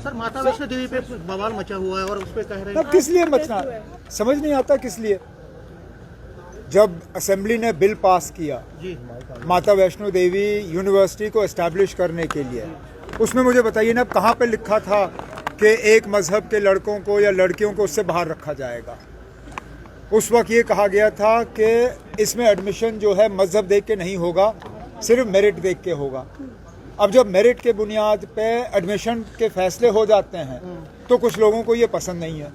Sir माता वैष्णो देवी पे बवाल मचा हुआ है और उस पे कह रहे हैं किस लिए मचना, समझ नहीं आता किस लिए। जब असेंबली ने बिल पास किया जी माता वैष्णो देवी यूनिवर्सिटी को एस्टैब्लिश करने के लिए, उसमें मुझे बताइए ना कहाँ पे लिखा था कि एक मजहब के लड़कों को या लड़कियों को उससे बाहर रखा जाएगा। उस वक्त ये कहा गया था कि इसमें एडमिशन जो है मजहब देख के नहीं होगा, सिर्फ मेरिट देख के होगा। अब जब मेरिट के बुनियाद पे एडमिशन के फैसले हो जाते हैं तो कुछ लोगों को ये पसंद नहीं है।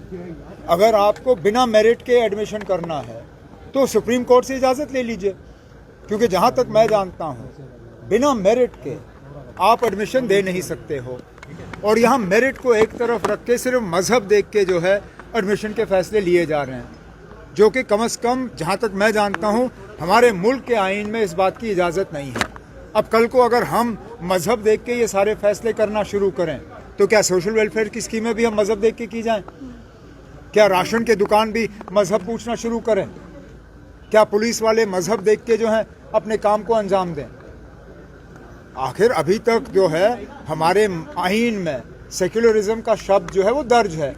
अगर आपको बिना मेरिट के एडमिशन करना है तो सुप्रीम कोर्ट से इजाज़त ले लीजिए, क्योंकि जहाँ तक मैं जानता हूँ बिना मेरिट के आप एडमिशन दे नहीं सकते हो। और यहाँ मेरिट को एक तरफ रख के सिर्फ मजहब देख के जो है एडमिशन के फैसले लिए जा रहे हैं, जो कि कम से कम जहाँ तक मैं जानता हूँ हमारे मुल्क के आईन में इस बात की इजाज़त नहीं है। अब कल को अगर हम मजहब देख के ये सारे फैसले करना शुरू करें तो क्या सोशल वेलफेयर की स्कीमें भी हम मजहब देख के की जाएं? क्या राशन के दुकान भी मजहब पूछना शुरू करें? क्या पुलिस वाले मजहब देख के जो है अपने काम को अंजाम दें? आखिर अभी तक जो है हमारे आईन में सेक्युलरिज्म का शब्द जो है वो दर्ज है।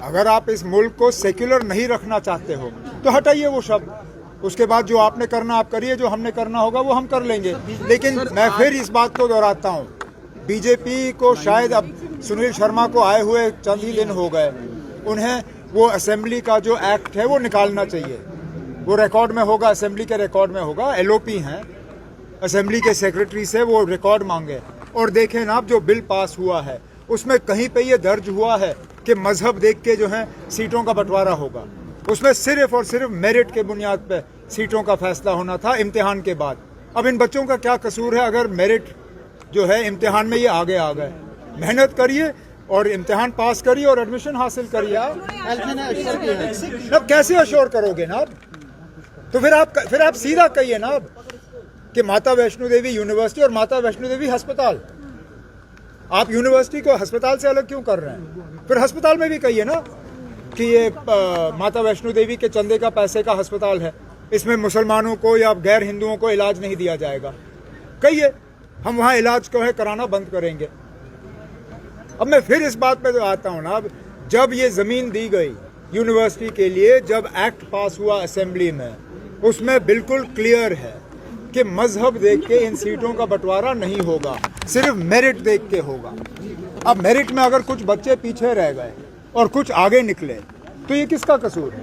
अगर आप इस मुल्क को सेक्युलर नहीं रखना चाहते हो तो हटाइए वो शब्द, उसके बाद जो आपने करना आप करिए, जो हमने करना होगा वो हम कर लेंगे। लेकिन मैं फिर इस बात को दोहराता हूँ, बीजेपी को शायद अब सुनील शर्मा को आए हुए चंद ही दिन हो गए, उन्हें वो असेंबली का जो एक्ट है वो निकालना चाहिए। वो रिकॉर्ड में होगा, असेंबली के रिकॉर्ड में होगा। एलओपी हैं असेंबली के सेक्रेटरी से, वो रिकॉर्ड मांगे और देखें ना जो बिल पास हुआ है उसमें कहीं पे ये दर्ज हुआ है कि मजहब देख के जो है सीटों का बंटवारा होगा। उसमें सिर्फ और सिर्फ मेरिट के बुनियाद पे सीटों का फैसला होना था इम्तिहान के बाद। अब इन बच्चों का क्या कसूर है अगर मेरिट जो है इम्तिहान में ये आगे आ गए? मेहनत करिए और इम्तिहान पास करिए और एडमिशन हासिल करिए। अब कैसे अश्योर करोगे ना? तो फिर आप सीधा कहिए ना कि माता वैष्णो देवी यूनिवर्सिटी और माता वैष्णो देवी अस्पताल। आप यूनिवर्सिटी को अस्पताल से अलग क्यों कर रहे हैं? फिर अस्पताल में भी कहिए ना कि ये माता वैष्णो देवी के चंदे का पैसे का अस्पताल है, इसमें मुसलमानों को या गैर हिंदुओं को इलाज नहीं दिया जाएगा। कहिए हम वहाँ इलाज को है कराना बंद करेंगे। अब मैं फिर इस बात पे तो आता हूँ ना, जब ये ज़मीन दी गई यूनिवर्सिटी के लिए, जब एक्ट पास हुआ असेंबली में, उसमें बिल्कुल क्लियर है कि मजहब देख के इन सीटों का बंटवारा नहीं होगा, सिर्फ मेरिट देख के होगा। अब मेरिट में अगर कुछ बच्चे पीछे रह गए और कुछ आगे निकले तो ये किसका कसूर है?